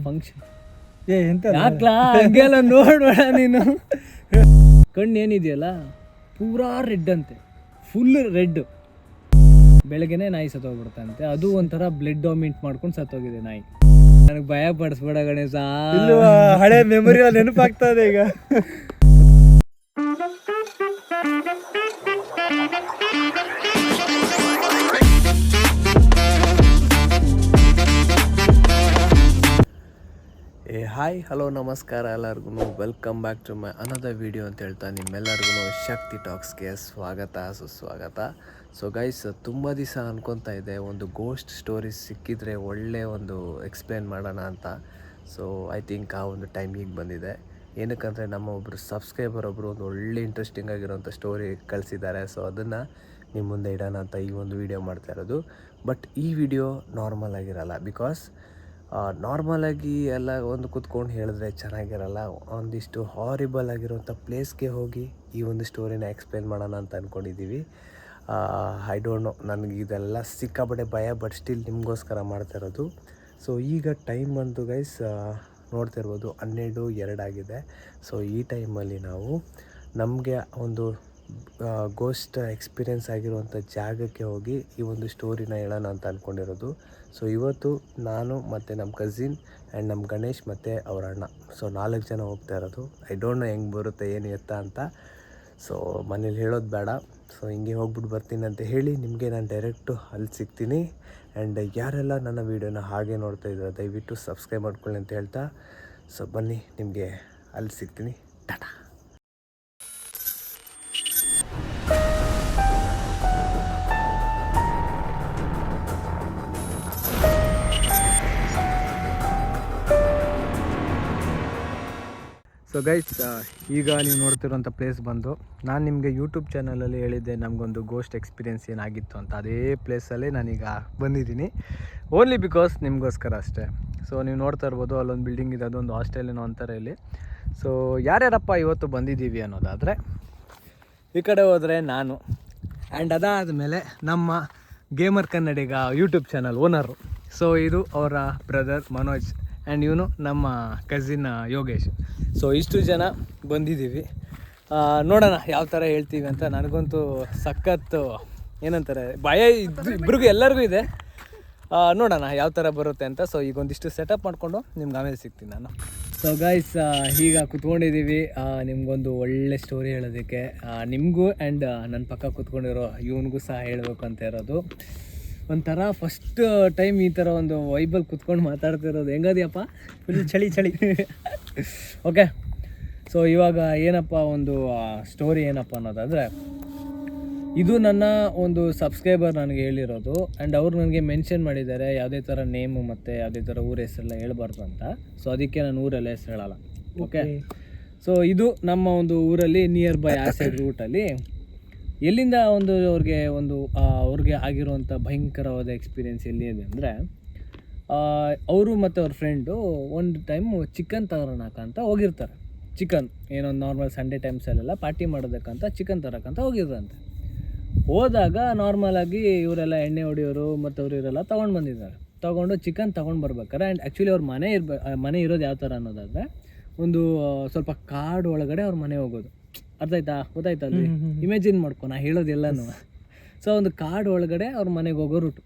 Function. ಎಂತ ಯಾಕ್ಲಾ ಹಂಗೆಲ್ಲ ನೋಡ್ಬೇಡ ನೀನು. ಕಣ್ಣು ಏನಿದೆಯಲ್ಲ ಪೂರಾ ರೆಡ್ ಅಂತೆ, ಫುಲ್ ರೆಡ್. ಬೆಳಗ್ಗೆನೆ ನಾಯಿ ಸತ್ತೋಗ್ಬಿಡ್ತಂತೆ. ಅದು ಒಂಥರ ಬ್ಲಡ್ ಡಾಮಿನೇಟ್ ಮಾಡ್ಕೊಂಡು ಸತ್ತೋಗಿದೆ ನಾಯಿ. ನನಗೆ ಭಯ ಪಡಿಸ್ಬೇಡ ಗಣೇಶ. ಹಳೆ ಮೆಮೊರಿ ನೆನಪಾಗ್ತಾ ಇದೆ ಈಗ. ಹಾಯ್ ಹಲೋ ನಮಸ್ಕಾರ ಎಲ್ಲರಿಗೂ. Welcome back to my another video ಅಂತ ಹೇಳ್ತಾ ನಿಮ್ಮೆಲ್ಲರಿಗೂ ಶಕ್ತಿ ಟಾಕ್ಸ್ಗೆ ಸ್ವಾಗತ ಸುಸ್ವಾಗತ. ಸೊ ಗೈಸ್, ತುಂಬ ದಿವಸ ಅನ್ಕೊತಾ ಇದೆ ಒಂದು ಗೋಸ್ಟ್ ಸ್ಟೋರೀಸ್ ಸಿಕ್ಕಿದ್ರೆ ಒಳ್ಳೆ ಒಂದು ಎಕ್ಸ್ಪ್ಲೇನ್ ಮಾಡೋಣ ಅಂತ. ಸೊ ಐ ಥಿಂಕ್ ಆ ಒಂದು ಟೈಮ್ ಈಗ ಬಂದಿದೆ. ಏನಕ್ಕಂದರೆ ನಮ್ಮ ಒಬ್ಬರು ಸಬ್ಸ್ಕ್ರೈಬರ್ ಒಬ್ಬರು ಒಂದು ಒಳ್ಳೆ ಇಂಟ್ರೆಸ್ಟಿಂಗ್ ಆಗಿರೋಂಥ ಸ್ಟೋರಿ ಕಳಿಸಿದ್ದಾರೆ. ಸೊ ಅದನ್ನು ನಿಮ್ಮ ಮುಂದೆ ಇಡೋಣ ಅಂತ ಈ ಒಂದು ವಿಡಿಯೋ ಮಾಡ್ತಾ ಇರೋದು. ಬಟ್ ಈ ವಿಡಿಯೋ ನಾರ್ಮಲ್ ಆಗಿರಲ್ಲ. ಬಿಕಾಸ್ ನಾರ್ಮಲಾಗಿ ಎಲ್ಲ ಒಂದು ಕೂತ್ಕೊಂಡು ಹೇಳಿದ್ರೆ ಚೆನ್ನಾಗಿರಲ್ಲ. ಒಂದಿಷ್ಟು ಹಾರಿಬಲ್ ಆಗಿರೋಂಥ ಪ್ಲೇಸ್ಗೆ ಹೋಗಿ ಈ ಒಂದು ಸ್ಟೋರಿನ ಎಕ್ಸ್ಪ್ಲೇನ್ ಮಾಡೋಣ ಅಂತ ಅಂದ್ಕೊಂಡಿದ್ದೀವಿ. ಐ ಡೋಂಟ್ ನೋ, ನನಗೆ ಇದೆಲ್ಲ ಸಿಕ್ಕಾಪಟ್ಟೆ ಭಯ, ಬಟ್ ಸ್ಟಿಲ್ ನಿಮಗೋಸ್ಕರ ಮಾಡ್ತಾ ಇರೋದು. ಸೊ ಈಗ ಟೈಮ್ ಬಂತು ಗೈಸ್, ನೋಡ್ತಿರ್ಬೋದು 12:02 ಆಗಿದೆ. ಸೊ ಈ ಟೈಮಲ್ಲಿ ನಾವು ನಮಗೆ ಒಂದು ಗೋಸ್ಟ್ ಎಕ್ಸ್ಪೀರಿಯೆನ್ಸ್ ಆಗಿರುವಂಥ ಜಾಗಕ್ಕೆ ಹೋಗಿ ಈ ಒಂದು ಸ್ಟೋರಿನ ಹೇಳೋಣ ಅಂತ ಅಂದ್ಕೊಂಡಿರೋದು. ಸೊ ಇವತ್ತು ನಾನು ಮತ್ತು ನಮ್ಮ ಕಸಿನ್ ಆ್ಯಂಡ್ ನಮ್ಮ ಗಣೇಶ್ ಮತ್ತು ಅವ್ರ ಅಣ್ಣ, ಸೊ 4 ಜನ ಹೋಗ್ತಾ ಇರೋದು. ಐ ಡೋಂಟ್ ನೋ ಹೆಂಗೆ ಬರುತ್ತೆ ಏನು ಎತ್ತ ಅಂತ. ಸೊ ಮನೇಲಿ ಹೇಳೋದು ಬೇಡ. ಸೊ ಹಿಂಗೆ ಹೋಗ್ಬಿಟ್ಟು ಬರ್ತೀನಿ ಅಂತ ಹೇಳಿ ನಿಮಗೆ ನಾನು ಡೈರೆಕ್ಟು ಅಲ್ಲಿ ಸಿಗ್ತೀನಿ. ಆ್ಯಂಡ್ ಯಾರೆಲ್ಲ ನನ್ನ ವೀಡಿಯೋನ ಹಾಗೆ ನೋಡ್ತಾ ಇದ್ದಾರೆ ದಯವಿಟ್ಟು ಸಬ್ಸ್ಕ್ರೈಬ್ ಮಾಡ್ಕೊಳ್ಳಿ ಅಂತ ಹೇಳ್ತಾ, ಸೊ ಬನ್ನಿ ನಿಮಗೆ ಅಲ್ಲಿ ಸಿಗ್ತೀನಿ. ಟಾಟಾ. ಸೊ ಗೈಸ್, ಈಗ ನೀವು ನೋಡ್ತಿರೋಂಥ ಪ್ಲೇಸ್ ಬಂದು, ನಾನು ನಿಮಗೆ ಯೂಟ್ಯೂಬ್ ಚಾನಲಲ್ಲಿ ಹೇಳಿದ್ದೆ ನಮಗೊಂದು ಗೋಸ್ಟ್ ಎಕ್ಸ್ಪೀರಿಯೆನ್ಸ್ ಏನಾಗಿತ್ತು ಅಂತ. ಅದೇ ಪ್ಲೇಸಲ್ಲೇ ನಾನೀಗ ಬಂದಿದ್ದೀನಿ, ಓನ್ಲಿ ಬಿಕಾಸ್ ನಿಮಗೋಸ್ಕರ ಅಷ್ಟೇ. ಸೊ ನೀವು ನೋಡ್ತಾ ಇರ್ಬೋದು, ಅಲ್ಲೊಂದು ಬಿಲ್ಡಿಂಗ್ ಇದೆ, ಅದೊಂದು ಹಾಸ್ಟೆಲಿನೋ ಅಂತಾರೆ ಇಲ್ಲಿ. ಸೊ ಯಾರ್ಯಾರಪ್ಪ ಇವತ್ತು ಬಂದಿದ್ದೀವಿ ಅನ್ನೋದಾದರೆ, ಈ ಕಡೆ ಹೋದರೆ ನಾನು, ಆ್ಯಂಡ್ ಅದಾದಮೇಲೆ ನಮ್ಮ ಗೇಮರ್ ಕನ್ನಡಿಗ ಯೂಟ್ಯೂಬ್ ಚಾನಲ್ ಓನರು. ಸೊ ಇದು ಅವರ ಬ್ರದರ್ ಮನೋಜ್, ಆ್ಯಂಡ್ ಇವನು ನಮ್ಮ ಕಸಿನ್ ಯೋಗೇಶ್. ಸೊ ಇಷ್ಟು ಜನ ಬಂದಿದ್ದೀವಿ. ನೋಡೋಣ ಯಾವ ಥರ ಹೇಳ್ತೀವಿ ಅಂತ. ನನಗಂತೂ ಸಖತ್ತು ಏನಂತಾರೆ ಭಯ ಇಬ್ರಿಗೂ ಎಲ್ಲರಿಗೂ ಇದೆ. ನೋಡೋಣ ಯಾವ ಥರ ಬರುತ್ತೆ ಅಂತ. ಸೊ ಈಗ ಒಂದಿಷ್ಟು ಸೆಟಪ್ ಮಾಡಿಕೊಂಡು ನಿಮ್ಗೆ ಆಮೇಲೆ ಸಿಗ್ತೀನಿ ನಾನು. ಸೊ ಗೈಸ್, ಈಗ ಕುತ್ಕೊಂಡಿದ್ದೀವಿ ನಿಮ್ಗೊಂದು ಒಳ್ಳೆ ಸ್ಟೋರಿ ಹೇಳೋದಕ್ಕೆ. ನಿಮಗೂ ಆ್ಯಂಡ್ ನನ್ನ ಪಕ್ಕ ಕುತ್ಕೊಂಡಿರೋ ಇವನಿಗೂ ಸಹ ಹೇಳಬೇಕು ಅಂತ ಇರೋದು. ಒಂಥರ ಫಸ್ಟ್ ಟೈಮ್ ಈ ಥರ ಒಂದು ವೈಬಲ್ ಕುತ್ಕೊಂಡು ಮಾತಾಡ್ತಿರೋದು. ಹೆಂಗದಿಯಪ್ಪ? ಫುಲ್ ಚಳಿ ಚಳಿ. ಓಕೆ, ಸೊ ಇವಾಗ ಏನಪ್ಪ ಒಂದು ಸ್ಟೋರಿ ಏನಪ್ಪ ಅನ್ನೋದಾದರೆ, ಇದು ನನ್ನ ಒಂದು ಸಬ್ಸ್ಕ್ರೈಬರ್ ನನಗೆ ಹೇಳಿರೋದು. ಆ್ಯಂಡ್ ಅವ್ರು ನನಗೆ ಮೆನ್ಷನ್ ಮಾಡಿದ್ದಾರೆ ಯಾವುದೇ ಥರ ನೇಮು ಮತ್ತು ಯಾವುದೇ ಥರ ಊರ ಹೆಸರೆಲ್ಲ ಹೇಳ್ಬಾರ್ದು ಅಂತ. ಸೊ ಅದಕ್ಕೆ ನಾನು ಊರೆಲ್ಲ ಹೆಸರು ಹೇಳಲ್ಲ. ಓಕೆ, ಸೊ ಇದು ನಮ್ಮ ಒಂದು ಊರಲ್ಲಿ ನಿಯರ್ ಬೈ ಆಸೈಡ್ ರೂಟಲ್ಲಿ ಎಲ್ಲಿಂದ ಒಂದು ಅವ್ರಿಗೆ ಆಗಿರುವಂಥ ಭಯಂಕರವಾದ ಎಕ್ಸ್ಪೀರಿಯೆನ್ಸ್ ಎಲ್ಲಿದೆ ಅಂದರೆ, ಅವರು ಮತ್ತು ಅವ್ರ ಫ್ರೆಂಡು ಒಂದು ಟೈಮು ಚಿಕನ್ ತರೋಣಕ್ಕಂತ ಹೋಗಿರ್ತಾರೆ. ಚಿಕನ್ ಏನೋ ನಾರ್ಮಲ್ ಸಂಡೇ ಟೈಮ್ಸಲ್ಲೆಲ್ಲ ಪಾರ್ಟಿ ಮಾಡೋದಕ್ಕಂತ ಚಿಕನ್ ತರೋಕ್ಕಂತ ಹೋಗಿದ್ರಂತೆ. ಹೋದಾಗ ನಾರ್ಮಲಾಗಿ ಇವರೆಲ್ಲ ಎಣ್ಣೆ ಹೊಡಿಯೋರು ಮತ್ತು ಅವರು ಇವರೆಲ್ಲ ತೊಗೊಂಡು ಬಂದಿದ್ದಾರೆ. ತೊಗೊಂಡು ಚಿಕನ್ ತೊಗೊಂಡು ಬರ್ಬೇಕಾರೆ, ಆ್ಯಂಡ್ ಆ್ಯಕ್ಚುಲಿ ಅವ್ರ ಮನೆ ಇರೋದು ಯಾವ ಥರ ಅನ್ನೋದಾದರೆ, ಒಂದು ಸ್ವಲ್ಪ ಕಾಡು ಒಳಗಡೆ ಅವ್ರ ಮನೆ ಹೋಗೋದು. ಗೊತ್ತಾಯ್ತಾ ಅಲ್ಲಿ ಇಮ್ಯಾಜಿನ್ ಮಾಡ್ಕೊ, ನಾ ಹೇಳೋದೆಲ್ಲನೂ. ಸೊ ಒಂದು ಕಾಡು ಒಳಗಡೆ ಅವ್ರ ಮನೆಗೆ ಹೋಗೋ ರೂಟು.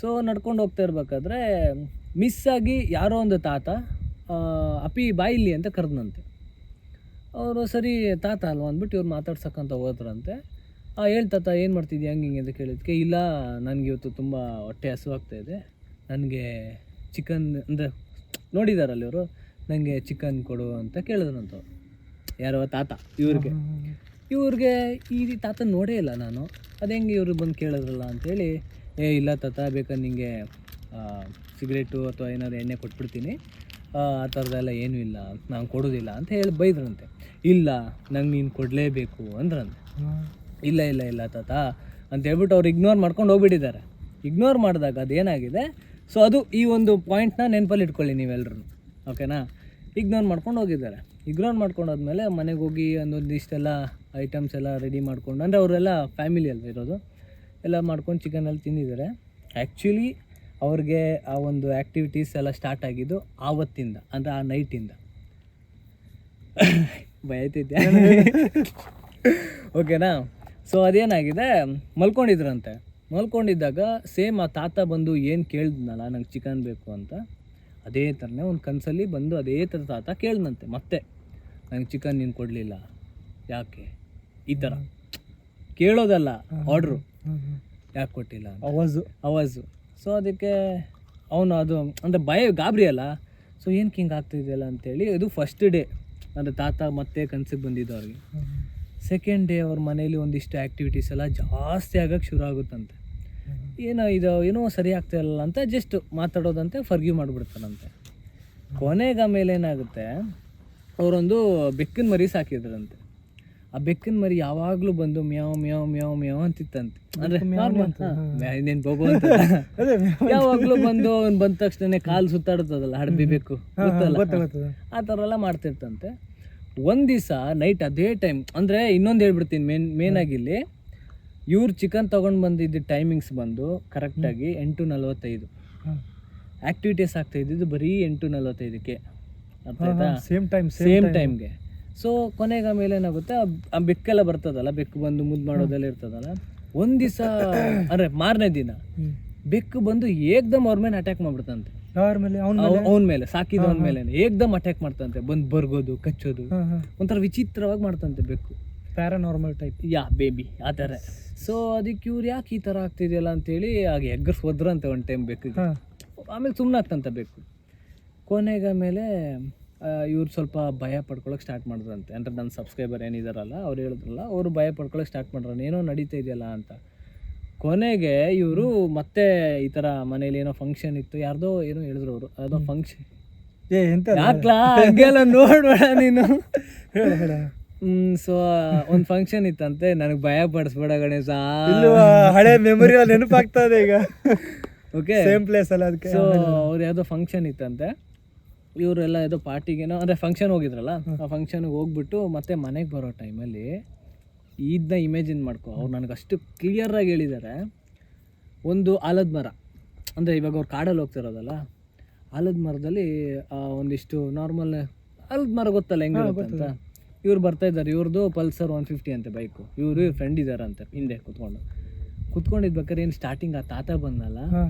ಸೊ ನಡ್ಕೊಂಡು ಹೋಗ್ತಾ ಇರ್ಬೇಕಾದ್ರೆ ಮಿಸ್ಸಾಗಿ ಯಾರೋ ಒಂದು ತಾತ ಅಪ್ಪಿ ಬಾಯಿಲಿ ಅಂತ ಕರೆದಂತೆ. ಅವರು ಸರಿ ತಾತ ಅಲ್ವ ಅಂದ್ಬಿಟ್ಟು ಇವ್ರು ಮಾತಾಡ್ಸಕ್ಕಂತ ಹೋದ್ರಂತೆ. ಹೇಳ್ತಾತ ಏನು ಮಾಡ್ತಿದ್ಯಾ ಹಂಗೆ ಹಿಂಗೆ ಅಂತ ಕೇಳಿದ್ಕೆ, ಇಲ್ಲ ನನಗೆ ಇವತ್ತು ತುಂಬ ಹೊಟ್ಟೆ ಹಸುವಾಗ್ತಾಯಿದೆ, ನನಗೆ ಚಿಕನ್ ಅಂದರೆ ನೋಡಿದಾರಲ್ಲಿ ಇವರು, ನನಗೆ ಚಿಕನ್ ಕೊಡು ಅಂತ ಕೇಳಿದ್ರಂತ. ಯಾರೋ ತಾತ ಇವ್ರಿಗೆ ಈ ತಾತ ನೋಡೇ ಇಲ್ಲ ನಾನು, ಅದು ಹೆಂಗೆ ಇವ್ರಿಗೆ ಬಂದು ಕೇಳಿದ್ರಲ್ಲ ಅಂಥೇಳಿ, ಇಲ್ಲ ತಾತ ಬೇಕಾದ್ರೆ ನಿಮಗೆ ಸಿಗರೇಟು ಅಥವಾ ಏನಾದ್ರು ಎಣ್ಣೆ ಕೊಟ್ಬಿಡ್ತೀನಿ, ಆ ಥರದ್ದೆಲ್ಲ ಏನೂ ಇಲ್ಲ, ನಾನು ಕೊಡೋದಿಲ್ಲ ಅಂತ ಹೇಳಿ ಬೈದ್ರಂತೆ. ಇಲ್ಲ ನಂಗೆ ನೀನು ಕೊಡಲೇಬೇಕು ಅಂದ್ರಂತೆ. ಇಲ್ಲ ಇಲ್ಲ ಇಲ್ಲ ತಾತ ಅಂತ ಹೇಳ್ಬಿಟ್ಟು ಅವ್ರು ಇಗ್ನೋರ್ ಮಾಡ್ಕೊಂಡು ಹೋಗ್ಬಿಟ್ಟಿದ್ದಾರೆ. ಇಗ್ನೋರ್ ಮಾಡಿದಾಗ ಅದೇನಾಗಿದೆ, ಸೊ ಅದು ಈ ಒಂದು ಪಾಯಿಂಟ್ನ ನೆನಪಲ್ಲಿ ಇಟ್ಕೊಳ್ಳಿ ನೀವೆಲ್ಲರೂ, ಓಕೆನಾ. ಇಗ್ನೋರ್ ಮಾಡ್ಕೊಂಡು ಹೋಗಿದ್ದಾರೆ. ಇಗ್ನೋರ್ ಮಾಡ್ಕೊಂಡಾದ್ಮೇಲೆ ಮನೆಗೆ ಹೋಗಿ ಒಂದಿಷ್ಟೆಲ್ಲ ಐಟಮ್ಸ್ ಎಲ್ಲ ರೆಡಿ ಮಾಡ್ಕೊಂಡು, ಅಂದರೆ ಅವರೆಲ್ಲ ಫ್ಯಾಮಿಲಿ ಅಲ್ಲ ಇರೋದು, ಎಲ್ಲ ಮಾಡ್ಕೊಂಡು ಚಿಕನಲ್ಲಿ ತಿಂದಿದ್ದಾರೆ. ಆ್ಯಕ್ಚುಲಿ ಅವ್ರಿಗೆ ಆ ಒಂದು ಆ್ಯಕ್ಟಿವಿಟೀಸ್ ಎಲ್ಲ ಸ್ಟಾರ್ಟ್ ಆಗಿದ್ದು ಆವತ್ತಿಂದ, ಅಂದರೆ ಆ ನೈಟಿಂದ. ಭಯತಿದ್ದೆ. ಓಕೆನಾ? ಸೊ ಅದೇನಾಗಿದೆ, ಮಲ್ಕೊಂಡಿದ್ರಂತೆ. ಮಲ್ಕೊಂಡಿದ್ದಾಗ ಸೇಮ್ ಆ ತಾತ ಬಂದು ಏನು ಕೇಳಿದ್ನಲ್ಲ ನಂಗೆ ಚಿಕನ್ ಬೇಕು ಅಂತ, ಅದೇ ಥರನೇ ಒಂದು ಕನಸಲ್ಲಿ ಬಂದು ಅದೇ ಥರ ತಾತ ಕೇಳಿದಂತೆ ಮತ್ತೆ, ನಂಗೆ ಚಿಕನ್ ನೀನು ಕೊಡಲಿಲ್ಲ ಯಾಕೆ, ಈ ಥರ ಕೇಳೋದಲ್ಲ, ಆರ್ಡ್ರು ಯಾಕೆ ಕೊಟ್ಟಿಲ್ಲ ಅವಾಜು. ಸೊ ಅದಕ್ಕೆ ಅವನು ಅದು ಅಂದರೆ ಗಾಬರಿ ಅಲ್ಲ. ಸೊ ಏನಕ್ಕೆ ಹಿಂಗೆ ಆಗ್ತಿದೆಯಲ್ಲ ಅಂತೇಳಿ, ಇದು ಫಸ್ಟ್ ಡೇ ಅಂದರೆ ತಾತ ಮತ್ತೆ ಕನ್ಸಿಗೆ ಬಂದಿದ್ದು ಅವ್ರಿಗೆ. ಸೆಕೆಂಡ್ ಡೇ ಅವ್ರ ಮನೇಲಿ ಒಂದಿಷ್ಟು ಆ್ಯಕ್ಟಿವಿಟೀಸ್ ಎಲ್ಲ ಜಾಸ್ತಿ ಆಗೋಕ್ಕೆ ಶುರು ಆಗುತ್ತಂತೆ. ಏನೋ ಸರಿ ಆಗ್ತಾಯಿಲ್ಲ ಅಂತ ಜಸ್ಟ್ ಮಾತಾಡೋದಂತೆ, ಫರ್ಗ್ಯೂ ಮಾಡಿಬಿಡ್ತಾರಂತೆ. ಕೊನೆಗೆ ಆಮೇಲೆ ಏನಾಗುತ್ತೆ, ಅವರೊಂದು ಬೆಕ್ಕಿನ ಮರಿ ಸಾಕಿದ್ರಂತೆ. ಆ ಬೆಕ್ಕಿನ ಮರಿ ಯಾವಾಗಲೂ ಬಂದು ಮ್ಯಾವ್ ಮ್ಯಾವ್ ಮ್ಯಾವ್ ಮ್ಯಾವ್ ಅಂತಿತ್ತಂತೆ. ಅಂದರೆ ಇನ್ನೇನು ಬೋಗೋ ಅಂತ ಯಾವಾಗಲೂ ಬಂದು ಅವ್ನು ಬಂದ ತಕ್ಷಣ ಕಾಲು ಸುತ್ತಾಡ್ತದಲ್ಲ ಹಡಬಿ ಬೇಕು ಗೊತ್ತಲ್ಲ, ಆ ಥರ ಎಲ್ಲ ಮಾಡ್ತಿರ್ತಂತೆ. ಒಂದು ದಿವಸ ನೈಟ್ ಅದೇ ಟೈಮ್, ಅಂದರೆ ಇನ್ನೊಂದು ಹೇಳ್ಬಿಡ್ತೀನಿ ಮೇನ್ ಆಗಿ ಇಲ್ಲಿ, ಇವ್ರು ಚಿಕನ್ ತೊಗೊಂಡು ಬಂದಿದ್ದು ಟೈಮಿಂಗ್ಸ್ ಬಂದು ಕರೆಕ್ಟಾಗಿ 8:45. ಆ್ಯಕ್ಟಿವಿಟೀಸ್ ಆಗ್ತಾ ಇದ್ದಿದ್ದು ಬರೀ 8:45ಕ್ಕೆ, ಅರ್ಥ ಆಯ್ತಾ? ಸೇಮ್ ಟೈಮ್ಗೆ. ಸೊ ಕೊನೆಗೆ ಆಮೇಲೆ ಏನಾಗುತ್ತೆ, ಆ ಬೆಕ್ಕೆಲ್ಲ ಬರ್ತದಲ್ಲ, ಬೆಕ್ಕು ಬಂದು ಮುದ್ದು ಮಾಡೋದೆಲ್ಲ ಇರ್ತದಲ್ಲ. ಒಂದು ದಿವಸ ಅಂದರೆ ಮಾರನೇ ದಿನ ಬೆಕ್ಕು ಬಂದು ಏಕ್ದಮ್ ಅವ್ರ ಮೇಲೆ ಅಟ್ಯಾಕ್ ಮಾಡ್ಬಿಡ್ತಂತೆ. ಅವನ ಮೇಲೆ ಸಾಕಿದವನ ಮೇಲೆ ಏಕ್ದಮ್ ಅಟ್ಯಾಕ್ ಮಾಡ್ತಂತೆ, ಬಂದು ಬರ್ಗೋದು, ಕಚ್ಚೋದು, ಒಂಥರ ವಿಚಿತ್ರವಾಗಿ ಮಾಡ್ತಂತೆ ಬೆಕ್ಕು. ಪ್ಯಾರಾನಾರ್ಮಲ್ ಟೈಪ್ ಬೇಬಿ ಆ ಥರ. ಸೊ ಅದಕ್ಕೆ ಇವ್ರು ಯಾಕೆ ಈ ಥರ ಆಗ್ತಿದೆಯಲ್ಲ ಅಂತೇಳಿ ಆಗ ಎಗ್ಗರ್ಸ್ ಹೋದ್ರಂತೆ ಒಂದು ಟೈಮ್ ಬೆಕ್ಕಿಗೆ. ಆಮೇಲೆ ಸುಮ್ಮನೆ ಆಗ್ತಂತೆ ಬೆಕ್ಕು. ಕೊನೆಗೆ ಆಮೇಲೆ ಇವ್ರು ಸ್ವಲ್ಪ ಭಯ ಪಡ್ಕೊಳಕ್ಕೆ ಸ್ಟಾರ್ಟ್ ಮಾಡಿದ್ರಂತೆ. ಅಂದರೆ ನನ್ನ ಸಬ್ಸ್ಕ್ರೈಬರ್ ಏನಿದಾರಲ್ಲ ಅವ್ರು ಹೇಳಿದ್ರಲ್ಲ, ಅವರು ಭಯ ಪಡ್ಕೊಳಕ್ಕೆ ಸ್ಟಾರ್ಟ್ ಮಾಡ್ರ, ಏನೋ ನಡೀತಾ ಇದೆಯಲ್ಲ ಅಂತ. ಕೊನೆಗೆ ಇವರು ಮತ್ತೆ ಈ ಥರ ಮನೇಲಿ ಏನೋ ಫಂಕ್ಷನ್ ಇತ್ತು, ಯಾರ್ದೋ ಏನೋ ಹೇಳಿದ್ರು ಅವರು, ಯಾವುದೋ ಫಂಕ್ಷನ್. ಯಾಕ್ಲಾ ಹಂಗೆಲ್ಲ ನೋಡ್ಬೇಡ ನೀನು. ಸೊ ಒಂದು ಫಂಕ್ಷನ್ ಇತ್ತಂತೆ, ನನಗೆ ಭಯ ಪಡಿಸ್ಬೇಡ ಗಣೇಶ, ಹಳೆ ಮೆಮೊರಿ ನೆನಪಾಗ್ತದೆ ಈಗ. ಓಕೆ, ಸೇಮ್ ಪ್ಲೇಸ್ ಅಲ್ಲ ಅದಕ್ಕೆ. ಸೊ ಅವ್ರು ಯಾವುದೋ ಫಂಕ್ಷನ್ ಇತ್ತಂತೆ, ಇವರೆಲ್ಲ ಯಾವುದೋ ಪಾರ್ಟಿಗೇನೋ ಅಂದರೆ ಫಂಕ್ಷನ್ ಹೋಗಿದ್ರಲ್ಲ, ಆ ಫಂಕ್ಷನ್ಗೆ ಹೋಗ್ಬಿಟ್ಟು ಮತ್ತೆ ಮನೆಗೆ ಬರೋ ಟೈಮಲ್ಲಿ ಇದನ್ನ ಇಮೇಜಿನ್ ಮಾಡ್ಕೊ. ಅವ್ರು ನನಗೆ ಅಷ್ಟು ಕ್ಲಿಯರಾಗಿ ಹೇಳಿದ್ದಾರೆ. ಒಂದು ಆಲದ ಮರ, ಅಂದರೆ ಇವಾಗ ಅವ್ರು ಕಾಡಲ್ಲಿ ಹೋಗ್ತಿರೋದಲ್ಲ, ಆಲದ ಮರದಲ್ಲಿ ಒಂದಿಷ್ಟು ನಾರ್ಮಲ್ ಆಲದ ಮರ ಗೊತ್ತಲ್ಲ ಹೆಂಗಿರುತ್ತೆ ಅಂತ. ಇವ್ರು ಬರ್ತಾಯಿದ್ದಾರೆ, ಇವ್ರದ್ದು ಪಲ್ಸರ್ 150 ಅಂತೆ ಬೈಕು. ಇವ್ರ ಫ್ರೆಂಡ್ ಇದ್ದಾರಂತೆ ಹಿಂದೆ ಕುತ್ಕೊಂಡಿದ್ಬೇಕಾದ್ರೆ ಏನು ಸ್ಟಾರ್ಟಿಂಗ್ ಆ ತಾತ ಬಂದಲ್ಲ,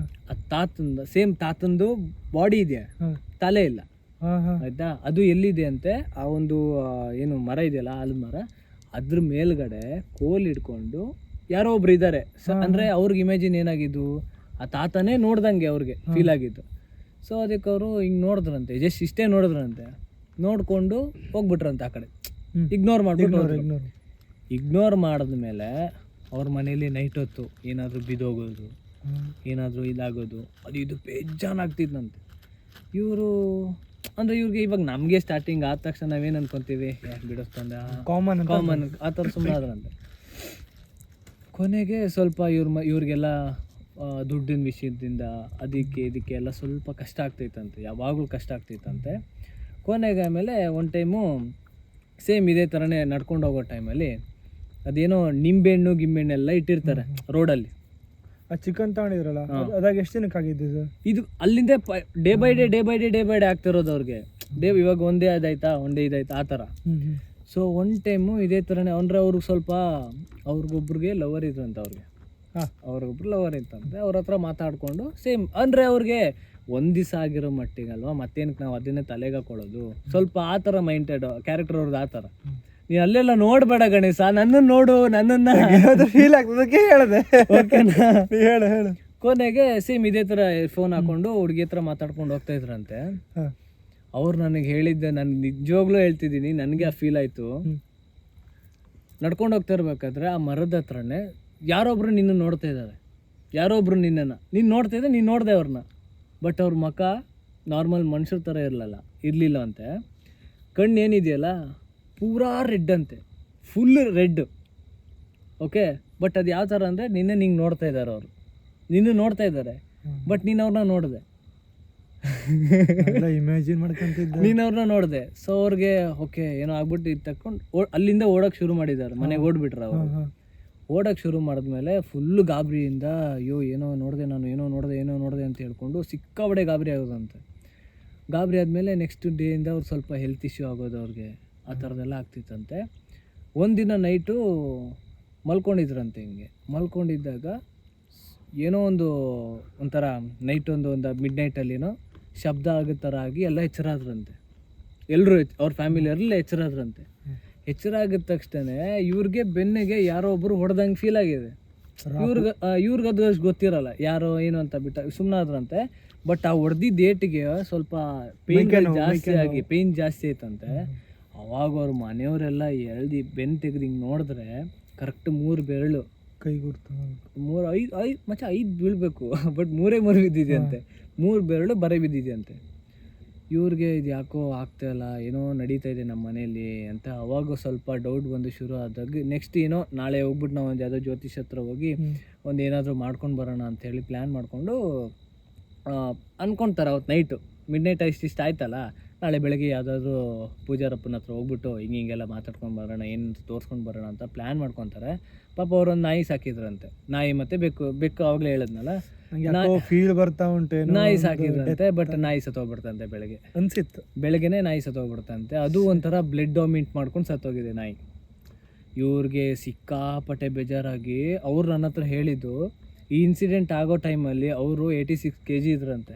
ಆ ತಾತಂದು ಸೇಮ್ ತಾತಂದು ಬಾಡಿ ಇದೆ, ತಲೆ ಇಲ್ಲ, ಆಯ್ತಾ? ಅದು ಎಲ್ಲಿದೆ ಅಂತೆ, ಆ ಒಂದು ಏನು ಮರ ಇದೆಯಲ್ಲ ಆಲದ ಮರ, ಅದ್ರ ಮೇಲ್ಗಡೆ ಕೋಲ್ ಹಿಡ್ಕೊಂಡು ಯಾರೋ ಒಬ್ರು ಇದ್ದಾರೆ. ಅಂದರೆ ಅವ್ರಿಗೆ ಇಮ್ಯಾಜಿನ್ ಏನಾಗಿದ್ದು, ಆ ತಾತನೇ ನೋಡ್ದಂಗೆ ಅವ್ರಿಗೆ ಫೀಲ್ ಆಗಿದ್ದು. ಸೊ ಅದಕ್ಕೆ ಅವರು ಹಿಂಗೆ ನೋಡಿದ್ರಂತೆ, ಜಸ್ಟ್ ಇಷ್ಟೇ ನೋಡಿದ್ರಂತೆ, ನೋಡಿಕೊಂಡು ಹೋಗ್ಬಿಟ್ರಂತೆ ಆ ಕಡೆ, ಇಗ್ನೋರ್ ಮಾಡಿದ್ಮೇಲೆ ಅವ್ರ ಮನೇಲಿ ನೈಟ್ ಹೊತ್ತು ಏನಾದರೂ ಬಿದ್ದೋಗೋದು, ಏನಾದರೂ ಇದಾಗೋದು, ಅದು ಇದು ಬೇಜಾನಾಗ್ತಿದ್ದಂತೆ. ಇವರು ಅಂದರೆ ಇವ್ರಿಗೆ ಇವಾಗ ನಮಗೆ ಸ್ಟಾರ್ಟಿಂಗ್ ಆದ ತಕ್ಷಣ ನಾವೇನು ಅನ್ಕೊತೀವಿ, ಯಾಕೆ ಬಿಡಿಸ್ತಂದ ಕಾಮನ್ ಆ ಥರ ಸುಮ್ಮನೆ ಆದ್ರಂತೆ. ಕೊನೆಗೆ ಸ್ವಲ್ಪ ಇವ್ರಿಗೆಲ್ಲ ದುಡ್ಡಿನ ವಿಷಯದಿಂದ ಇದಕ್ಕೆ ಎಲ್ಲ ಸ್ವಲ್ಪ ಕಷ್ಟ ಆಗ್ತೈತಂತೆ, ಯಾವಾಗಲೂ ಕಷ್ಟ ಆಗ್ತೈತಂತೆ. ಕೊನೆಗೆ ಆಮೇಲೆ ಒಂದು ಟೈಮು ಸೇಮ್ ಇದೇ ಥರನೇ ನಡ್ಕೊಂಡು ಹೋಗೋ ಟೈಮಲ್ಲಿ ಅದೇನೋ ನಿಂಬೆಹಣ್ಣು ಗಿಂಬೆಹಣ್ಣೆಲ್ಲ ಇಟ್ಟಿರ್ತಾರೆ ರೋಡಲ್ಲಿ. ಆ ಚಿಕನ್ ತಗೊಂಡಿದ್ರಲ್ಲ, ಅದಾಗ ಎಷ್ಟು ದಿನಕ್ಕೆ ಆಗಿದ್ದು ಇದು? ಅಲ್ಲಿಂದ ಡೇ ಬೈ ಡೇ ಆಗ್ತಿರೋದು ಅವ್ರಿಗೆ. ಇವಾಗ ಒಂದೇ ಇದಾಯ್ತಾ ಆ ಥರ. ಸೊ ಒಂದು ಟೈಮು ಇದೇ ಥರನೇ, ಅಂದರೆ ಅವ್ರಿಗೆ ಸ್ವಲ್ಪ ಅವ್ರಿಗೊಬ್ರಿಗೆ ಲವರ್ ಇದ್ರಂತೆ, ಅವ್ರಿಗೊಬ್ರು ಲವರ್ ಇತ್ತಂತೆ. ಅವ್ರ ಹತ್ರ ಮಾತಾಡಿಕೊಂಡು ಸೇಮ್, ಅಂದರೆ ಅವ್ರಿಗೆ ಒಂದು ದಿವಸ ಆಗಿರೋ ಮಟ್ಟಿಗಲ್ವಾ, ಮತ್ತೇನಕ್ಕೆ ನಾವು ಅದನ್ನೇ ತಲೆಗೆ ಹಾಕೊಳ್ಳೋದು, ಸ್ವಲ್ಪ ಆ ಥರ ಮೈಂಡೆಡ್ ಕ್ಯಾರೆಕ್ಟರ್ ಅವ್ರದ್ದು ಆ ಥರ. ನೀನು ಅಲ್ಲೆಲ್ಲ ನೋಡಬೇಡ ಗಣೇಶ, ನನ್ನನ್ನು ನೋಡು, ನನ್ನನ್ನು ಫೀಲ್ ಆಗ್ತದಕ್ಕೆ ಹೇಳಿದೆ. ಓಕೆನಾ? ಹೇಳು. ಕೊನೆಗೆ ಸೇಮ್ ಇದೇ ಥರ ಫೋನ್ ಹಾಕೊಂಡು ಹುಡುಗಿ ಹತ್ರ ಮಾತಾಡ್ಕೊಂಡು ಹೋಗ್ತಾ ಇದ್ರಂತೆ. ಅವ್ರು ನನಗೆ ಹೇಳಿದ್ದೆ, ನಾನು ನಿಜವಾಗ್ಲೂ ಹೇಳ್ತಿದ್ದೀನಿ, ನನಗೆ ಆ ಫೀಲ್ ಆಯಿತು. ನಡ್ಕೊಂಡು ಹೋಗ್ತಾ ಇರ್ಬೇಕಾದ್ರೆ ಆ ಮರದ ಹತ್ರನೇ ಯಾರೊಬ್ರು ನಿನ್ನ ನೋಡ್ತಾ ಇದ್ದಾರೆ, ಯಾರೊಬ್ರು ನೀನು ನೋಡ್ತಾ ಇದ್ದೆ, ನೀನು ನೋಡಿದೆ ಅವ್ರನ್ನ. ಬಟ್ ಅವ್ರ ಮುಖ ನಾರ್ಮಲ್ ಮನುಷ್ಯರ ಥರ ಇರಲಿಲ್ಲ ಅಂತೆ. ಕಣ್ಣು ಏನಿದೆಯಲ್ಲ ಪೂರಾ ರೆಡ್ ಅಂತೆ, ಫುಲ್ ರೆಡ್. ಓಕೆ, ಬಟ್ ಅದು ಯಾವ ಥರ ಅಂದರೆ ನಿನ್ನೆ ನೋಡ್ತಾ ಇದ್ದಾರೆ ಅವರು, ನೋಡ್ತಾ ಇದ್ದಾರೆ, ಬಟ್ ನೀನು ಅವ್ರನ್ನ ನೋಡಿದೆ, ಇಮ್ಯಾಜಿನ್ ಮಾಡ್ಕೊಂತಿದ್ದೆ, ನೀನು ಅವ್ರನ್ನ ನೋಡಿದೆ. ಸೊ ಅವ್ರಿಗೆ ಓಕೆ ಏನೋ ಆಗ್ಬಿಟ್ಟು ಇದು ತಕ್ಕೊಂಡು ಅಲ್ಲಿಂದ ಓಡೋಕೆ ಶುರು ಮಾಡಿದ್ದಾರೆ, ಮನೆಗೆ ಓಡ್ಬಿಟ್ರು ಅವರು. ಓಡೋಕ್ಕೆ ಶುರು ಮಾಡಿದ್ಮೇಲೆ ಫುಲ್ಲು ಗಾಬರಿಯಿಂದ ಅಯ್ಯೋ ಏನೋ ನೋಡಿದೆ ಅಂತ ಹೇಳ್ಕೊಂಡು ಸಿಕ್ಕಾಬಡೆ ಗಾಬರಿ ಆಗೋದಂತೆ. ಗಾಬರಿ ಆದಮೇಲೆ ನೆಕ್ಸ್ಟ್ ಡೇಯಿಂದ ಅವ್ರು ಸ್ವಲ್ಪ ಹೆಲ್ತ್ ಇಶ್ಯೂ ಆಗೋದು ಅವ್ರಿಗೆ, ಆ ಥರದ್ದೆಲ್ಲ ಆಗ್ತಿತ್ತಂತೆ. ಒಂದಿನ ನೈಟು ಮಲ್ಕೊಂಡಿದ್ರಂತೆ. ಹಿಂಗೆ ಮಲ್ಕೊಂಡಿದ್ದಾಗ ಏನೋ ಒಂಥರ ನೈಟ್ ಒಂದು ಮಿಡ್ ನೈಟಲ್ಲಿನೋ ಶಬ್ದ ಆಗೋ ಥರ ಆಗಿ ಎಲ್ಲ ಎಚ್ಚರಾದ್ರಂತೆ. ಎಲ್ಲರೂ ಅವ್ರ ಫ್ಯಾಮಿಲಿಯವರೆಲ್ಲ ಎಚ್ಚರಾದ್ರಂತೆ. ಎಚ್ಚರ ಆಗಿದ ತಕ್ಷಣ ಇವ್ರಿಗೆ ಬೆನ್ನಿಗೆ ಯಾರೋ ಒಬ್ಬರು ಹೊಡೆದಂಗೆ ಫೀಲ್ ಆಗಿದೆ. ಇವ್ರಿಗೆ ಅದು ಅಷ್ಟು ಗೊತ್ತಿರಲ್ಲ ಯಾರೋ ಏನು ಅಂತ ಬಿಟ್ಟು ಸುಮ್ಮನಾದ್ರಂತೆ. ಬಟ್ ಆ ಹೊಡೆದಿದ್ದ ಏಟಿಗೆ ಸ್ವಲ್ಪ ಪೇಯ್ನ್ ಜಾಸ್ತಿ ಐತಂತೆ. ಅವಾಗ ಅವ್ರ ಮನೆಯವರೆಲ್ಲ ಎಳ್ದು ಬೆನ್ನು ತೆಗೆದು ಹಿಂಗೆ ನೋಡಿದ್ರೆ ಕರೆಕ್ಟ್ 3 ಬೆರಳು ಕೈ ಗುರ್ತು 5 ಬೀಳಬೇಕು, ಬಟ್ 3 ಬಿದ್ದಿದೆಯಂತೆ. 3 ಬೆರಳು ಬರೆ ಬಿದ್ದಿದೆಯಂತೆ. ಇವ್ರಿಗೆ ಇದು ಯಾಕೋ ಆಗ್ತಾಯಿಲ್ಲ, ಏನೋ ನಡೀತಾ ಇದೆ ನಮ್ಮ ಮನೇಲಿ ಅಂತ ಅವಾಗ ಸ್ವಲ್ಪ ಡೌಟ್ ಬಂದು ಶುರು ಆದಾಗ ನೆಕ್ಸ್ಟ್ ಏನೋ ನಾಳೆ ಹೋಗ್ಬಿಟ್ಟು ನಾವು ಒಂದು ಯಾವುದೋ ಜ್ಯೋತಿಷ್ ಹತ್ರ ಹೋಗಿ ಒಂದು ಏನಾದರೂ ಮಾಡ್ಕೊಂಡು ಬರೋಣ ಅಂಥೇಳಿ ಪ್ಲ್ಯಾನ್ ಮಾಡಿಕೊಂಡು ಅಂದ್ಕೊತಾರೆ. ಅವತ್ತು ನೈಟು ಮಿಡ್ ನೈಟ್ ಇಷ್ಟ ಆಯ್ತಲ್ಲ, ನಾಳೆ ಬೆಳಗ್ಗೆ ಯಾವುದಾದ್ರೂ ಪೂಜಾರಪ್ಪನ ಹತ್ರ ಹೋಗ್ಬಿಟ್ಟು ಹಿಂಗೆಲ್ಲ ಮಾತಾಡ್ಕೊಂಡು ಬರೋಣ, ಏನು ತೋರಿಸ್ಕೊಂಡು ಬರೋಣ ಅಂತ ಪ್ಲ್ಯಾನ್ ಮಾಡ್ಕೊತಾರೆ. ಪಾಪ ಅವರೊಂದು ನಾಯಿ ಸಾಕಿದ್ರಂತೆ. ನಾಯಿ ಮತ್ತು ಬೆಕ್ಕು ಆವಾಗಲೇ ಹೇಳಿದ್ನಲ್ಲ, ಫೀಲ್ ಬರ್ತಾ ಉಂಟು, ನಾಯಿ ಸಾಕಿದ್ರಂತೆ. ಬಟ್ ನಾಯಿ ಸತ್ತೋಗ್ಬಿಡ್ತಂತೆ ಬೆಳಗ್ಗೆ ಅನ್ಸಿತ್ತು. ಬೆಳಗ್ಗೆನೇ ನಾಯಿ ಸತ್ತೋಗ್ಬಿಡ್ತಂತೆ. ಅದು ಒಂಥರ ಬ್ಲಡ್ ಡಾಮಿನೇಟ್ ಮಾಡ್ಕೊಂಡು ಸತ್ತೋಗಿದೆ ನಾಯಿ. ಇವ್ರಿಗೆ ಸಿಕ್ಕಾಪಟ್ಟೆ ಬೇಜಾರಾಗಿ ಅವ್ರು ನನ್ನ ಹತ್ರ ಹೇಳಿದ್ದು, ಈ ಇನ್ಸಿಡೆಂಟ್ ಆಗೋ ಟೈಮಲ್ಲಿ ಅವರು 86 kg ಇದ್ರಂತೆ.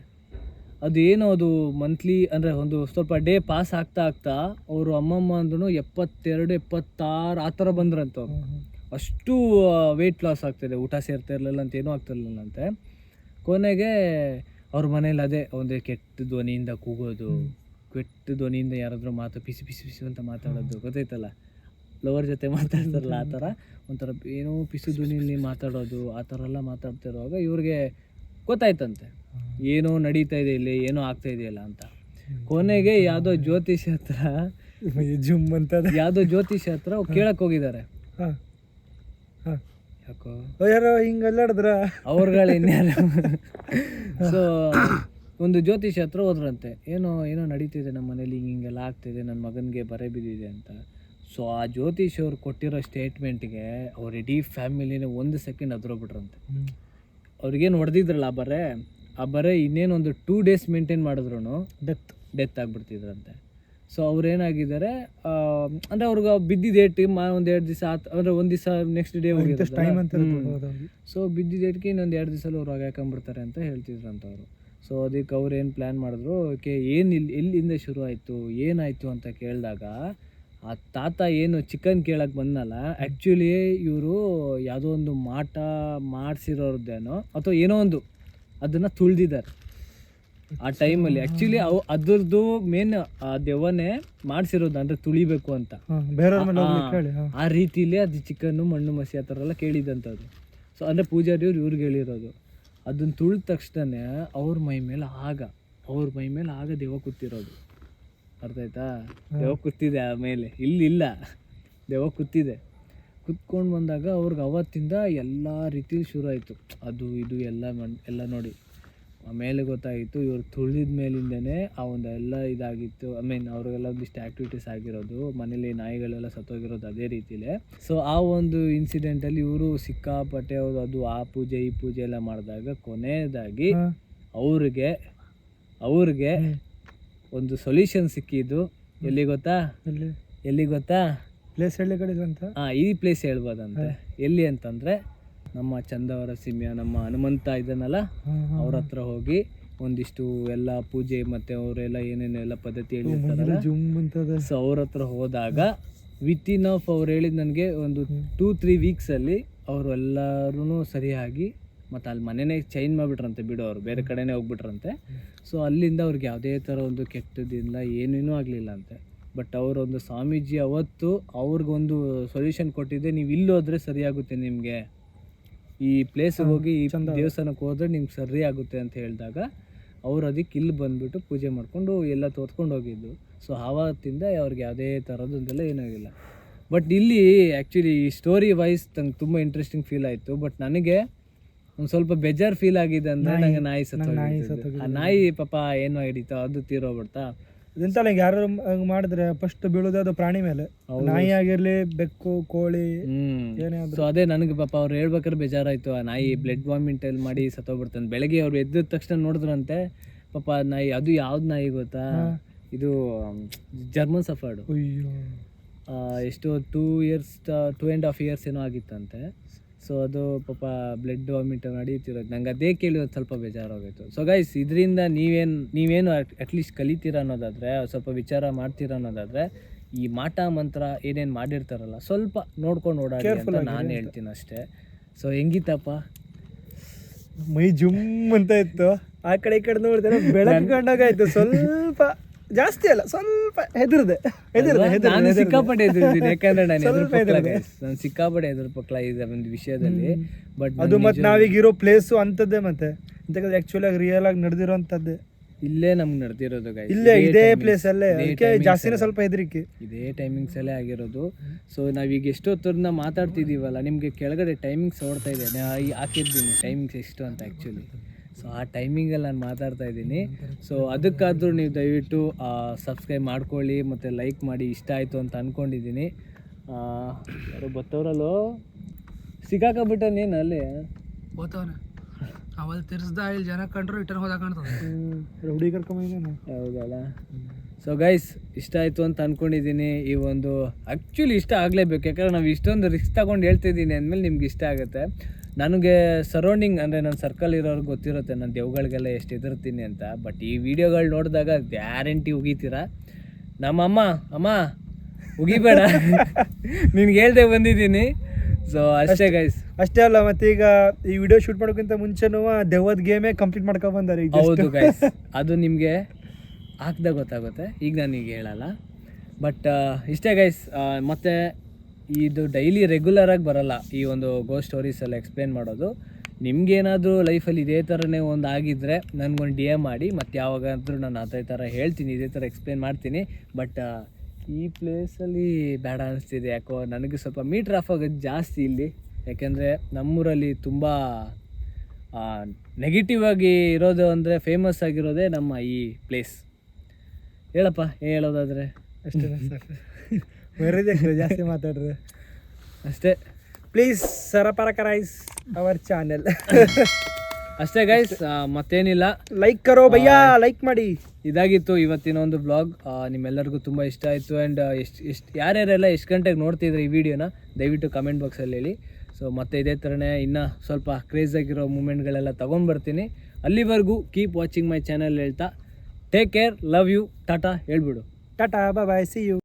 ಅದು ಮಂತ್ಲಿ ಅಂದರೆ ಒಂದು ಸ್ವಲ್ಪ ಡೇ ಪಾಸ್ ಆಗ್ತಾ ಅವರು ಅಮ್ಮಮ್ಮ ಅಂದ್ರೂ 72, 76 ಆ ಥರ ಬಂದ್ರಂತ. ಅವ್ರು ಅಷ್ಟು ವೆಯ್ಟ್ ಲಾಸ್ ಆಗ್ತಿದೆ, ಊಟ ಸೇರ್ತಾ ಇರಲಿಲ್ಲ ಅಂತ, ಏನೂ ಆಗ್ತಿರ್ಲಿಲ್ಲ ಅಂತೆ. ಕೊನೆಗೆ ಅವ್ರ ಮನೇಲಿ ಅದೇ ಒಂದು ಕೆಟ್ಟ ಧ್ವನಿಯಿಂದ ಕೂಗೋದು, ಕೆಟ್ಟ ಧ್ವನಿಯಿಂದ ಯಾರಾದರೂ ಪಿಸಿ ಪಿಸಿ ಪಿಸಿ ಅಂತ ಮಾತಾಡೋದು, ಗೊತ್ತೈತಲ್ಲ ಲವರ್ ಜೊತೆ ಮಾತಾಡ್ತಾರಲ್ಲ ಆ ಥರ ಒಂಥರ ಏನೋ ಪಿಸು ಧ್ವನಿಯಲ್ಲಿ ಮಾತಾಡೋದು, ಆ ಥರ ಎಲ್ಲ ಮಾತಾಡ್ತಿರುವಾಗ ಇವ್ರಿಗೆ ಗೊತ್ತಾಯ್ತಂತೆ ಏನೋ ನಡೀತಾ ಇದೆ ಇಲ್ಲಿ, ಏನೋ ಆಗ್ತಾ ಇದೆಯಲ್ಲ ಅಂತ. ಕೊನೆಗೆ ಯಾವುದೋ ಜ್ಯೋತಿಷ್ ಹತ್ರ ಕೇಳಕ್ಕೆ ಹೋಗಿದ್ದಾರೆ. ಯಾಕೋ ಯಾರೋ ಹಿಂಗೆಲ್ಲಾಡಿದ್ರ ಅವ್ರಗಳು ಇನ್ಯಾರು. ಸೊ ಒಂದು ಜ್ಯೋತಿಷ್ ಹತ್ರ ಹೋದ್ರಂತೆ. ಏನೋ ನಡೀತಿದೆ ನಮ್ಮ ಮನೇಲಿ, ಹಿಂಗೆಲ್ಲ ಆಗ್ತಿದೆ, ನನ್ನ ಮಗನಿಗೆ ಬರೆ ಬಿದ್ದಿದೆ ಅಂತ. ಸೊ ಆ ಜ್ಯೋತಿಷ್ ಅವ್ರು ಕೊಟ್ಟಿರೋ ಸ್ಟೇಟ್ಮೆಂಟ್ಗೆ ಅವ್ರ ಇಡೀ ಫ್ಯಾಮಿಲಿನೇ 1 ಸೆಕೆಂಡ್ ಅದ್ರೋಗ್ಬಿಟ್ರಂತೆ. ಅವ್ರಿಗೇನು ಹೊಡೆದಿದ್ರಲ್ಲ ಆ ಬರೆ ಇನ್ನೇನೊಂದು 2 days ಮೇಂಟೈನ್ ಮಾಡಿದ್ರು ಡೆತ್ ಆಗಿಬಿಡ್ತಿದ್ರಂತೆ. ಸೊ ಅವ್ರೇನಾಗಿದ್ದಾರೆ ಅಂದರೆ ಅವ್ರಿಗೆ ಬಿದ್ದಿದ್ದ ಏಟಿಗೆ ಒಂದು 2 ದಿವಸ ಅಂದರೆ ಒಂದು ದಿವಸ ನೆಕ್ಸ್ಟ್ ಡೇ ಹೋಗಿರ್ತಾರೆ. ಸೊ ಬಿದ್ದಿದ್ದ ಏಟಿಗೆ ಇನ್ನೊಂದು 2 ದಿವಸಲ್ಲಿ ಅವ್ರು ಹಾಕೊಂಡ್ಬಿಡ್ತಾರೆ ಅಂತ ಹೇಳ್ತಿದ್ರಂತ ಅವರು. ಸೊ ಅದಕ್ಕೆ ಅವ್ರು ಏನು ಪ್ಲ್ಯಾನ್ ಮಾಡಿದ್ರು, ಓಕೆ ಏನು ಎಲ್ಲಿಂದ ಶುರು ಆಯಿತು, ಏನಾಯಿತು ಅಂತ ಕೇಳಿದಾಗ ಆ ತಾತ ಏನು ಚಿಕನ್ ಕೇಳಕ್ಕೆ ಬಂದಲ್ಲ, ಆ್ಯಕ್ಚುಲಿ ಇವರು ಯಾವುದೋ ಒಂದು ಮಾಟ ಮಾಡಿಸಿರೋರ್ದೇನೋ ಅಥವಾ ಏನೋ ಒಂದು ಅದನ್ನು ತುಳಿದಿದ್ದಾರೆ ಆ ಟೈಮಲ್ಲಿ. ಆ್ಯಕ್ಚುಲಿ ಅದ್ರದ್ದು ಮೇನ್ ದೆವ್ವನೇ ಮಾಡಿಸಿರೋದು, ಅಂದರೆ ತುಳಿಬೇಕು ಅಂತ ಆ ರೀತಿಲಿ ಅದು ಚಿಕನ್ನು ಮಣ್ಣು ಮಸಿ ಆ ಥರ ಎಲ್ಲ ಕೇಳಿದಂಥದ್ದು. ಸೊ ಅಂದರೆ ಪೂಜಾರಿಯವ್ರು ಇವ್ರಿಗೆ ಹೇಳಿರೋದು. ಅದನ್ನು ತುಳಿದ ತಕ್ಷಣ ಅವ್ರ ಮೈ ಮೇಲೆ ಆಗ ದೆವ್ವ ಕೂತಿರೋದು. ಅರ್ಥ ಆಯ್ತಾ? ದೆವ್ವ ಕೂತಿದೆ ಆಮೇಲೆ ಇಲ್ಲ ದೆವ್ವ ಕೂತಿದೆ. ಕುತ್ಕೊಂಡು ಬಂದಾಗ ಅವ್ರಿಗೆ ಅವತ್ತಿಂದ ಎಲ್ಲ ರೀತಿಲಿ ಶುರು ಆಯಿತು, ಅದು ಇದು ಎಲ್ಲ ನೋಡಿ. ಆಮೇಲೆ ಗೊತ್ತಾಗಿತ್ತು ಇವ್ರು ತುಳಿದ ಮೇಲಿಂದನೇ ಆ ಒಂದು ಎಲ್ಲ ಇದಾಗಿತ್ತು. ಅವ್ರಿಗೆಲ್ಲ ಒಂದಿಷ್ಟು ಆ್ಯಕ್ಟಿವಿಟೀಸ್ ಆಗಿರೋದು, ಮನೇಲಿ ನಾಯಿಗಳೆಲ್ಲ ಸತ್ತೋಗಿರೋದು ಅದೇ ರೀತಿಲೇ. ಸೊ ಆ ಒಂದು ಇನ್ಸಿಡೆಂಟಲ್ಲಿ ಇವರು ಸಿಕ್ಕಾಪಟ್ಟೆ ಅದು ಆ ಪೂಜೆ ಈ ಪೂಜೆ ಎಲ್ಲ ಮಾಡಿದಾಗ ಕೊನೆಯದಾಗಿ ಅವ್ರಿಗೆ ಒಂದು ಸೊಲ್ಯೂಷನ್ ಸಿಕ್ಕಿದ್ದು. ಎಲ್ಲಿ ಗೊತ್ತಾ ಪ್ಲೇಸ್ ಹೇಳಿದಂತ ಈ ಪ್ಲೇಸ್ ಹೇಳ್ಬೋದಂತೆ. ಎಲ್ಲಿ ಅಂತಂದರೆ ನಮ್ಮ ಚಂದವರ ಸಿಂಹ, ನಮ್ಮ ಹನುಮಂತ ಇದನ್ನಲ್ಲ, ಅವ್ರ ಹತ್ರ ಹೋಗಿ ಒಂದಿಷ್ಟು ಎಲ್ಲ ಪೂಜೆ ಮತ್ತು ಅವರೆಲ್ಲ ಏನೇನು ಎಲ್ಲ ಪದ್ಧತಿ ಹೇಳಿರ್ತಾರಲ್ಲ, ಸೊ ಅವ್ರ ಹತ್ರ ಹೋದಾಗ ವಿತಿನ್ ಆಫ್ ಅವ್ರು ಹೇಳಿದ್ದು ನನಗೆ ಒಂದು 2-3 ವೀಕ್ಸಲ್ಲಿ ಅವರು ಎಲ್ಲರೂ ಸರಿಯಾಗಿ ಮತ್ತು ಅಲ್ಲಿ ಮನೆಯೇ ಚೇಂಜ್ ಮಾಡಿಬಿಟ್ರಂತೆ, ಬಿಡೋರು ಬೇರೆ ಕಡೆನೇ ಹೋಗ್ಬಿಟ್ರಂತೆ. ಸೊ ಅಲ್ಲಿಂದ ಅವ್ರಿಗೆ ಯಾವುದೇ ಥರ ಒಂದು ಕೆಟ್ಟದಿಂದ ಏನೇನೂ ಆಗಲಿಲ್ಲ ಅಂತೆ. ಬಟ್ ಅವರೊಂದು ಸ್ವಾಮೀಜಿ ಅವತ್ತು ಅವ್ರಿಗೊಂದು ಸೊಲ್ಯೂಷನ್ ಕೊಟ್ಟಿದ್ದೆ, ನೀವು ಇಲ್ಲೋದ್ರೆ ಸರಿಯಾಗುತ್ತೆ, ನಿಮಗೆ ಈ ಪ್ಲೇಸಿಗೆ ಹೋಗಿ ಈ ದೇವಸ್ಥಾನಕ್ಕೆ ಹೋದರೆ ನಿಮ್ಗೆ ಸರಿ ಆಗುತ್ತೆ ಅಂತ ಹೇಳಿದಾಗ ಅವ್ರು ಅದಕ್ಕೆ ಇಲ್ಲಿ ಬಂದುಬಿಟ್ಟು ಪೂಜೆ ಮಾಡಿಕೊಂಡು ಎಲ್ಲ ತೋರ್ಸ್ಕೊಂಡು ಹೋಗಿದ್ದು. ಸೊ ಆವತ್ತಿಂದ ಅವ್ರಿಗೆ ಯಾವುದೇ ಥರದ್ದೊಂದೆಲ್ಲ ಏನಾಗಿಲ್ಲ. ಬಟ್ ಇಲ್ಲಿ ಆ್ಯಕ್ಚುಲಿ ಈ ಸ್ಟೋರಿ ವೈಸ್ ನಂಗೆ ತುಂಬ ಇಂಟ್ರೆಸ್ಟಿಂಗ್ ಫೀಲ್ ಆಯಿತು. ಬಟ್ ನನಗೆ ಒಂದು ಸ್ವಲ್ಪ ಬೇಜಾರು ಫೀಲ್ ಆಗಿದೆ ಅಂದರೆ ನನಗೆ ನಾಯಿ ಸತ್ತೋಗಿತ್ತು. ಆ ನಾಯಿ ಪಾಪ ಏನೋ ಹಿಡಿತೋ ಅದು ತೀರೋಗ್ಬಿಡ್ತಾ. ಅದೆಂತಲ್ಲ ಯಾರು ಹಂಗ್ ಮಾಡಿದ್ರೆ ಫಸ್ಟ್ ಬೀಳೋದು ಅದು ಪ್ರಾಣಿ ಮೇಲೆ, ನಾಯಿ ಆಗಿರ್ಲಿ, ಬೆಕ್ಕು, ಕೋಳಿ, ಏನೇ ಆದ್ರೂ. ಸೊ ಅದೇ ನನಗೆ ಪಾಪ ಅವ್ರು ಹೇಳ್ಬೇಕಾದ್ರೆ ಬೇಜಾರಾಯ್ತು. ಆ ನಾಯಿ ಬ್ಲಡ್ ವಾಮಿಟ್ ಅಲ್ಲಿ ಮಾಡಿ ಸತ್ತೋಗ್ಬಿಡ್ತಾನೆ. ಬೆಳಗ್ಗೆ ಅವ್ರು ಎದ್ದ ತಕ್ಷಣ ನೋಡಿದ್ರಂತೆ ಪಾಪ ನಾಯಿ. ಅದು ಯಾವ್ದು ನಾಯಿ ಗೊತ್ತಾ, ಇದು ಜರ್ಮನ್ ಸಫರ್ಡ್. ಅಯ್ಯೋ, ಎಷ್ಟು 2.5 years ಏನೋ ಆಗಿತ್ತಂತೆ. ಸೊ ಅದು ಪಾಪ ಬ್ಲಡ್ ವಾಮಿಟ್ ಮಾಡಿ ತಿರೋದು. ನಂಗೆ ಅದೇ ಕೇಳಿ ಒಂದು ಸ್ವಲ್ಪ ಬೇಜಾರಾಗೋಯ್ತು. ಸೊ ಗೈಸ್, ಇದರಿಂದ ನೀವೇನು ಅಟ್ಲೀಸ್ಟ್ ಕಲಿತೀರ ಅನ್ನೋದಾದರೆ, ಸ್ವಲ್ಪ ವಿಚಾರ ಮಾಡ್ತೀರ ಅನ್ನೋದಾದರೆ, ಈ ಮಾಟ ಮಂತ್ರ ಏನೇನು ಮಾಡಿರ್ತಾರಲ್ಲ ಸ್ವಲ್ಪ ನೋಡ್ಕೊಂಡು ಓಡಾಡಿ ಅಂತ ನಾನು ಹೇಳ್ತೀನಿ ಅಷ್ಟೇ. ಸೊ ಹೆಂಗಿತ್ತಪ್ಪ? ಮೈ ಜುಮ್ ಅಂತ ಇತ್ತು. ಆ ಕಡೆ ಈ ಕಡೆ ನೋಡಿದ್ರೆ ಬೆಳಕು ಕಂಡಾಗಾಯ್ತು. ಸ್ವಲ್ಪ ಜಾಸ್ತಿ ಅಲ್ಲ, ಸ್ವಲ್ಪ ಹೆದರ್ದೆ. ನಾನು ಸಿಕ್ಕಾಪಟ್ಟೆ ಎದುರಿದ್ದೀನಿ. ಯಾಕಂದ್ರೆ ನಾನು ಸಿಕ್ಕಾಪಟ್ಟೆ ಎದುರು ಪಕ್ಕಲ ಇದೆ ಒಂದು ವಿಷಯದಲ್ಲಿ. ಬಟ್ ಅದು ಮತ್ತೆ ನಾವೀಗ ಇರೋ ಪ್ಲೇಸು ಅಂಥದ್ದೇ. ಮತ್ತೆ ಯಾಕಂದ್ರೆ ಆಕ್ಚುಲಿ ಆಗಿ ರಿಯಲ್ ಆಗಿ ನಡೆದಿರೋಂಥದ್ದೇ ಇಲ್ಲೇ ನಮ್ಗೆ ನಡೆದಿರೋದು ಗೈಸ್. ಇಲ್ಲೇ ಇದೇ ಪ್ಲೇಸ್ ಅಲ್ಲೇ, ಅದಕ್ಕೆ ಜಾಸ್ತಿನೇ ಸ್ವಲ್ಪ ಹೆದರಿಕೆ. ಇದೇ ಟೈಮಿಂಗ್ಸ್ ಅಲ್ಲೇ ಆಗಿರೋದು. ಸೊ ನಾವೀಗ ಎಷ್ಟೊತ್ತರನ್ನ ಮಾತಾಡ್ತಿದ್ದೀವಲ್ಲ, ನಿಮಗೆ ಕೆಳಗಡೆ ಟೈಮಿಂಗ್ಸ್ ಓಡ್ತಾ ಇದೆ. ಹಾಕಿದ್ದೀನಿ ಟೈಮಿಂಗ್ಸ್ ಎಷ್ಟು ಅಂತ ಆ್ಯಕ್ಚುಲಿ. ಸೊ ಆ ಟೈಮಿಂಗಲ್ಲಿ ನಾನು ಮಾತಾಡ್ತಾ ಇದ್ದೀನಿ. ಸೊ ಅದಕ್ಕಾದರೂ ನೀವು ದಯವಿಟ್ಟು ಸಬ್ಸ್ಕ್ರೈಬ್ ಮಾಡ್ಕೊಳ್ಳಿ ಮತ್ತು ಲೈಕ್ ಮಾಡಿ. ಇಷ್ಟ ಆಯಿತು ಅಂತ ಅಂದ್ಕೊಂಡಿದ್ದೀನಿ. ಯಾರು ಬತ್ತವ್ರಲ್ಲೋ ಸಿಕ್ಕಾಕಬಿಟ್ಟ ನೀನು ಅಲ್ಲಿ ಹೋತವನ ಅವಲ್ ತಿರ್ಸ್ದ ಇಲ್ಲಿ ಜನ ಕಂಡ್ರು ರಿಟರ್ನ್ ಹೋದಾಗ ಕಾಣ್ತದೆ. ರೌಡಿ ಕರ್ಕೊಂಬಂದಿದ್ದಾನೆ. ಹೌದಲ್ಲ. ಸೊ ಗೈಸ್, ಇಷ್ಟ ಆಯಿತು ಅಂತ ಅಂದ್ಕೊಂಡಿದ್ದೀನಿ. ಈ ಒಂದು ಆ್ಯಕ್ಚುಲಿ ಇಷ್ಟ ಆಗಲೇಬೇಕು. ಯಾಕಂದ್ರೆ ನಾವು ಇಷ್ಟೊಂದು ರಿಸ್ಕ್ ತಗೊಂಡು ಹೇಳ್ತಿದ್ದೀನಿ ಅಂದಮೇಲೆ ನಿಮ್ಗೆ ಇಷ್ಟ ಆಗುತ್ತೆ. ನನಗೆ ಸರೌಂಡಿಂಗ್ ಅಂದರೆ ನನ್ನ ಸರ್ಕಲ್ ಇರೋರ್ಗೆ ಗೊತ್ತಿರುತ್ತೆ ನಾನು ದೇವ್ಗಳಿಗೆಲ್ಲ ಎಷ್ಟು ಹೆದರ್ತೀನಿ ಅಂತ. ಬಟ್ ಈ ವಿಡಿಯೋಗಳು ನೋಡಿದಾಗ ಗ್ಯಾರಂಟಿ ಉಗಿತೀರಾ. ನಮ್ಮ ಅಮ್ಮ ಉಗಿಬೇಡ ನಿನ್ಗೆ ಹೇಳ್ದೆ ಬಂದಿದ್ದೀನಿ. ಸೊ ಅಷ್ಟೇ ಗೈಸ್. ಅಷ್ಟೇ ಅಲ್ಲ, ಮತ್ತೆ ಈಗ ಈ ವಿಡಿಯೋ ಶೂಟ್ ಮಾಡೋಕ್ಕಿಂತ ಮುಂಚೆನೂ ದೆವ್ವದ ಗೇಮೇ ಕಂಪ್ಲೀಟ್ ಮಾಡ್ಕೊ ಬಂದಾರೆ. ಹೌದು ಗೈಸ್, ಅದು ನಿಮಗೆ ಹಾಕ್ದಾಗ ಗೊತ್ತಾಗುತ್ತೆ. ಈಗ ನಾನೀಗ ಹೇಳಲ್ಲ. ಬಟ್ ಇಷ್ಟೇ ಗೈಸ್. ಮತ್ತು ಇದು ಡೈಲಿ ರೆಗ್ಯುಲರಾಗಿ ಬರಲ್ಲ ಈ ಒಂದು ಗೋಸ್ಟ್ ಸ್ಟೋರೀಸ್ ಎಲ್ಲ ಎಕ್ಸ್ಪ್ಲೇನ್ ಮಾಡೋದು. ನಿಮ್ಗೇನಾದರೂ ಲೈಫಲ್ಲಿ ಇದೇ ಥರನೇ ಒಂದು ಆಗಿದ್ದರೆ ನನಗೊಂದು DM ಮಾಡಿ. ಮತ್ತು ಯಾವಾಗಾದರೂ ನಾನು ಅದೇ ಥರ ಹೇಳ್ತೀನಿ, ಇದೇ ಥರ ಎಕ್ಸ್ಪ್ಲೇನ್ ಮಾಡ್ತೀನಿ. ಬಟ್ ಈ ಪ್ಲೇಸಲ್ಲಿ ಬೇಡ ಅನಿಸ್ತಿದೆ ಯಾಕೋ. ನನಗೆ ಸ್ವಲ್ಪ ಮೀಟ್ರ್ ಆಫ್ ಆಗೋದು ಜಾಸ್ತಿ ಇಲ್ಲಿ. ಯಾಕೆಂದರೆ ನಮ್ಮೂರಲ್ಲಿ ತುಂಬ ನೆಗೆಟಿವ್ ಆಗಿ ಇರೋದು ಅಂದರೆ ಫೇಮಸ್ ಆಗಿರೋದೇ ನಮ್ಮ ಈ ಪ್ಲೇಸ್. ಹೇಳಪ್ಪ, ಏನು ಹೇಳೋದಾದರೆ ಅಷ್ಟೇ ಸಾಕು. ಬೇರೆದೇ ಜಾಸ್ತಿ ಮಾತಾಡ್ರೆ ಅಷ್ಟೇ. Please subscribe our channel. ಅಷ್ಟೇ ಗೈಸ್, ಮತ್ತೇನಿಲ್ಲ. ಲೈಕ್ ಕರೋ ಭಯ್ಯ, ಲೈಕ್ ಮಾಡಿ. ಇದಾಗಿತ್ತು ಇವತ್ತಿನ ಒಂದು ಬ್ಲಾಗ್. ನಿಮ್ಮೆಲ್ಲರಿಗೂ ತುಂಬ ಇಷ್ಟ ಆಯಿತು. ಆ್ಯಂಡ್ ಯಾರ್ಯಾರೆಲ್ಲ ಎಷ್ಟು ಗಂಟೆಗೆ ನೋಡ್ತಿದ್ರೆ ಈ ವಿಡಿಯೋನ ದಯವಿಟ್ಟು ಕಮೆಂಟ್ ಬಾಕ್ಸಲ್ಲಿ ಹೇಳಿ. ಸೊ ಮತ್ತೆ ಇದೇ ಥರನೇ ಇನ್ನೂ ಸ್ವಲ್ಪ ಕ್ರೇಜಾಗಿರೋ ಮೂಮೆಂಟ್ಗಳೆಲ್ಲ ತೊಗೊಂಡ್ಬರ್ತೀನಿ. ಅಲ್ಲಿವರೆಗೂ ಕೀಪ್ ವಾಚಿಂಗ್ ಮೈ ಚಾನಲ್ ಹೇಳ್ತಾ take care, love you, tata ಹೇಳ್ಬಿಡು. Tata, bye, see you.